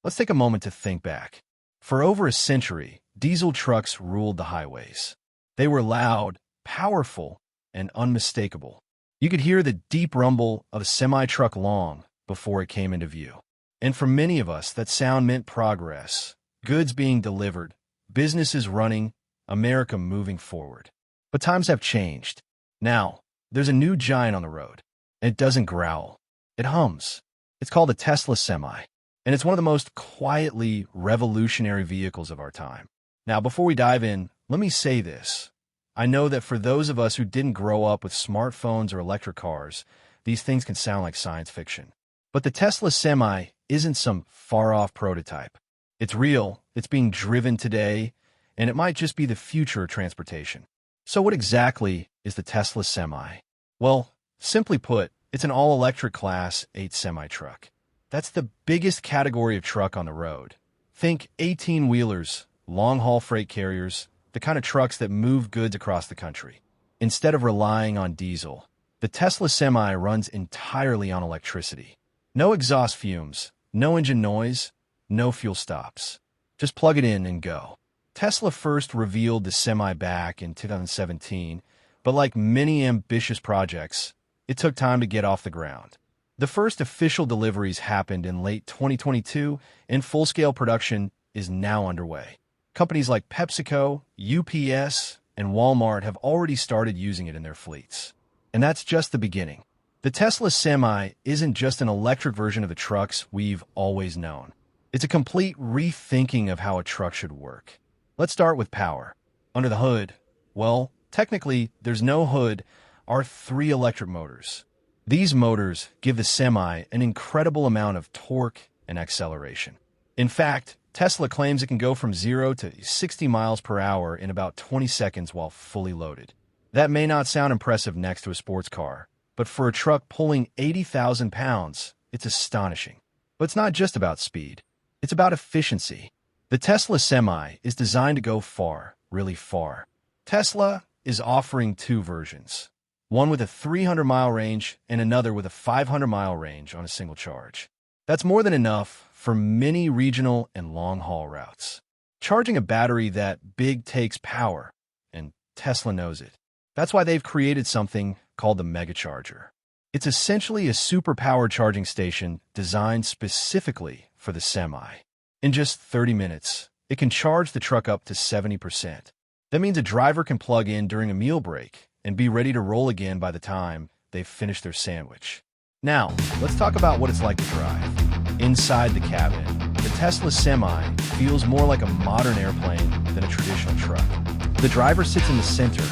Let's take a moment to think back. For over a century, diesel trucks ruled the highways. They were loud, powerful, and unmistakable. You could hear the deep rumble of a semi-truck long before it came into view. And for many of us, that sound meant progress, goods being delivered, businesses running, America moving forward. But times have changed. Now, there's a new giant on the road. And it doesn't growl. It hums. It's called a Tesla Semi. And it's one of the most quietly revolutionary vehicles of our time. Now, before we dive in, let me say this. I know that for those of us who didn't grow up with smartphones or electric cars, these things can sound like science fiction. But the Tesla Semi isn't some far-off prototype. It's real, it's being driven today, and it might just be the future of transportation. So what exactly is the Tesla Semi? Well, simply put, it's an all-electric Class 8 semi-truck. That's the biggest category of truck on the road. Think 18-wheelers, long-haul freight carriers, the kind of trucks that move goods across the country. Instead of relying on diesel, the Tesla Semi runs entirely on electricity. No exhaust fumes, no engine noise, no fuel stops. Just plug it in and go. Tesla first revealed the Semi back in 2017, but like many ambitious projects, it took time to get off the ground. The first official deliveries happened in late 2022, and full-scale production is now underway. Companies like PepsiCo, UPS, and Walmart have already started using it in their fleets. And that's just the beginning. The Tesla Semi isn't just an electric version of the trucks we've always known. It's a complete rethinking of how a truck should work. Let's start with power. Under the hood, well, technically, there's no hood, are 3 electric motors. These motors give the Semi an incredible amount of torque and acceleration. In fact, Tesla claims it can go from 0 to 60 miles per hour in about 20 seconds while fully loaded. That may not sound impressive next to a sports car, but for a truck pulling 80,000 pounds, it's astonishing. But it's not just about speed. It's about efficiency. The Tesla Semi is designed to go far, really far. Tesla is offering 2 versions. One with a 300-mile range and another with a 500-mile range on a single charge. That's more than enough for many regional and long-haul routes. Charging a battery that big takes power, and Tesla knows it. That's why they've created something called the Megacharger. It's essentially a superpowered charging station designed specifically for the Semi. In just 30 minutes, it can charge the truck up to 70%. That means a driver can plug in during a meal break and be ready to roll again by the time they've finished their sandwich. Now, let's talk about what it's like to drive. Inside the cabin, the Tesla Semi feels more like a modern airplane than a traditional truck. The driver sits in the center,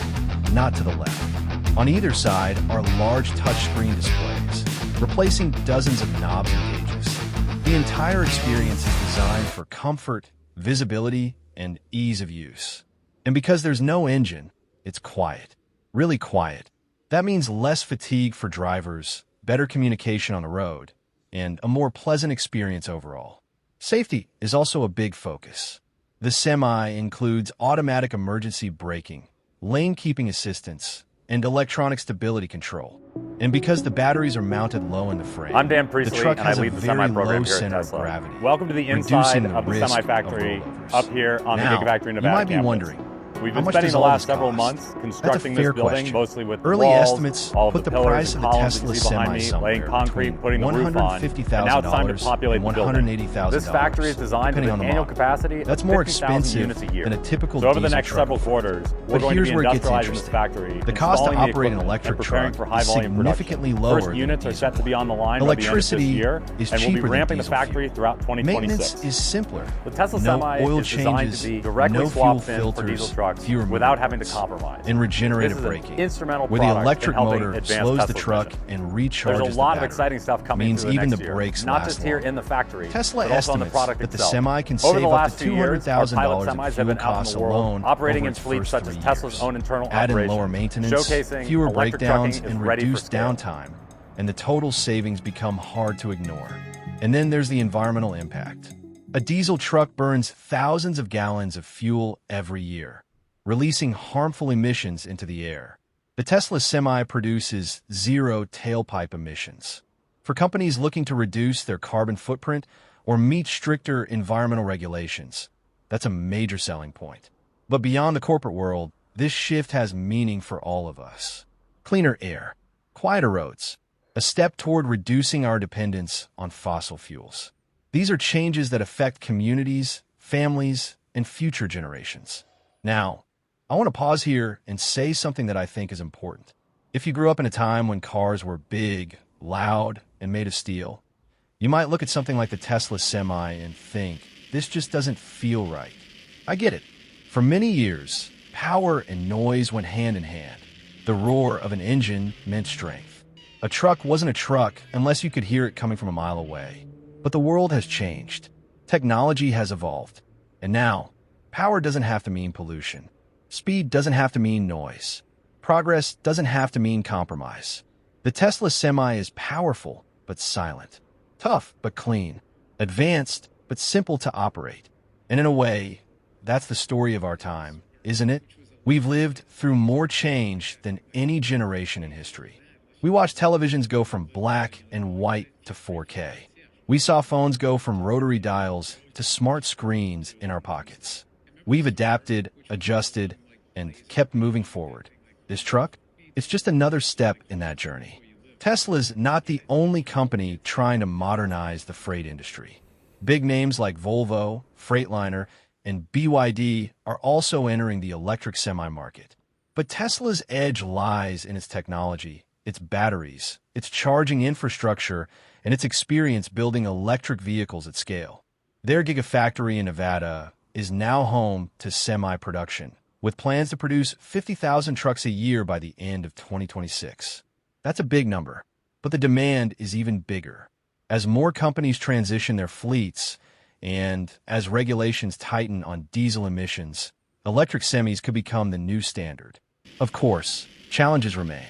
not to the left. On either side are large touchscreen displays, replacing dozens of knobs and gauges. The entire experience is designed for comfort, visibility, and ease of use. And because there's no engine, it's quiet. Really quiet. That means less fatigue for drivers, better communication on the road, and a more pleasant experience overall. Safety is also a big focus. The Semi includes automatic emergency braking, lane keeping assistance, and electronic stability control. And because the batteries are mounted low in the frame, I'm Dan the Priestley, truck and I has lead a the very Semi program low here at center of Tesla. gravity, Welcome to the reducing inside the of the risk Semi of factory rollovers. up here on the Now, Gigafactory Nevada you might be campus. wondering, We've how been much spending does the all last this several cost? months constructing fair this building, question. mostly with Early walls, estimates all put the the pillars price and of the columns Tesla you see behind Semi me, somewhere laying concrete, between putting the roof on, and now it's time to $150,000 populate and the building. $180,000, This factory is designed with depending an on the annual model. capacity of That's more 50,000 expensive units a year. than a typical So over the diesel next truck several would. quarters, we're But going to here's be where it gets industrializing this interesting. factory, The cost to installing the operate an equipment, electric and preparing truck for high is volume significantly production. lower First than units are diesel. set to be on the line by the end of this Electricity year, is and we'll be cheaper than ramping the diesel factory fuel. throughout 2026. Maintenance is simpler. The Tesla No Semi oil is designed changes, to be directly no swapped fuel in for filters, diesel trucks fewer without having to movements, compromise. and regenerative This is braking, an instrumental where the product electric in helping motor advance slows the Tesla's truck vision. and recharges There's a the lot of battery. exciting stuff coming Means through the even next the year, brakes not last just here longer. in the factory, Tesla but also on the estimates product that the itself. Semi can Over save the up last to 2 years, our pilot $200,000 semis in have fuel been out in costs the world, alone operating over in its fleets first such as 3 Tesla's years. own internal Add in operations, lower maintenance, showcasing fewer electric breakdowns, trucking is and ready for reduced scale. downtime, and the total savings become hard to ignore. And then there's the environmental impact. A diesel truck burns thousands of gallons of fuel every year, releasing harmful emissions into the air. The Tesla Semi produces 0 tailpipe emissions. For companies looking to reduce their carbon footprint, or meet stricter environmental regulations. That's a major selling point. But beyond the corporate world, this shift has meaning for all of us. Cleaner air, quieter roads, a step toward reducing our dependence on fossil fuels. These are changes that affect communities, families, and future generations. Now, I want to pause here and say something that I think is important. If you grew up in a time when cars were big, loud, and made of steel, you might look at something like the Tesla Semi and think, this just doesn't feel right. I get it. For many years, power and noise went hand in hand. The roar of an engine meant strength. A truck wasn't a truck unless you could hear it coming from a mile away. But the world has changed. Technology has evolved. And now, power doesn't have to mean pollution. Speed doesn't have to mean noise. Progress doesn't have to mean compromise. The Tesla Semi is powerful but silent, tough but clean, advanced but simple to operate. And in a way, that's the story of our time, isn't it? We've lived through more change than any generation in history. We watched televisions go from black and white to 4K. We saw phones go from rotary dials to smart screens in our pockets. We've adapted, adjusted, and kept moving forward. This truck? It's just another step in that journey. Tesla's not the only company trying to modernize the freight industry. Big names like Volvo, Freightliner, and BYD are also entering the electric semi-market. But Tesla's edge lies in its technology, its batteries, its charging infrastructure, and its experience building electric vehicles at scale. Their Gigafactory in Nevada is now home to semi-production, with plans to produce 50,000 trucks a year by the end of 2026. That's a big number, but the demand is even bigger. As more companies transition their fleets, and as regulations tighten on diesel emissions, electric semis could become the new standard. Of course, challenges remain.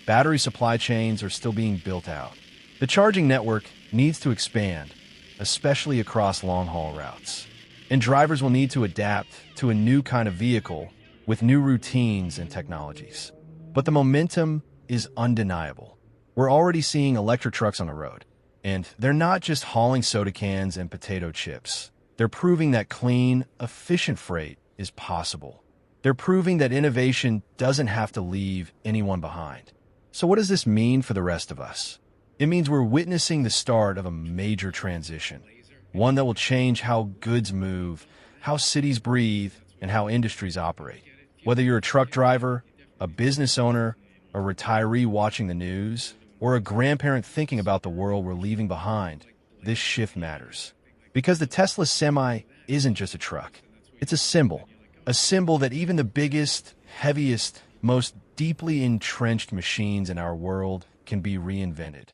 Battery supply chains are still being built out. The charging network needs to expand, especially across long-haul routes. And drivers will need to adapt to a new kind of vehicle with new routines and technologies. But the momentum is undeniable. We're already seeing electric trucks on the road. And they're not just hauling soda cans and potato chips. They're proving that clean, efficient freight is possible. They're proving that innovation doesn't have to leave anyone behind. So what does this mean for the rest of us? It means we're witnessing the start of a major transition, one that will change how goods move, how cities breathe, and how industries operate. Whether you're a truck driver, a business owner, a retiree watching the news, or a grandparent thinking about the world we're leaving behind, this shift matters. Because the Tesla Semi isn't just a truck. It's a symbol that even the biggest, heaviest, most deeply entrenched machines in our world can be reinvented.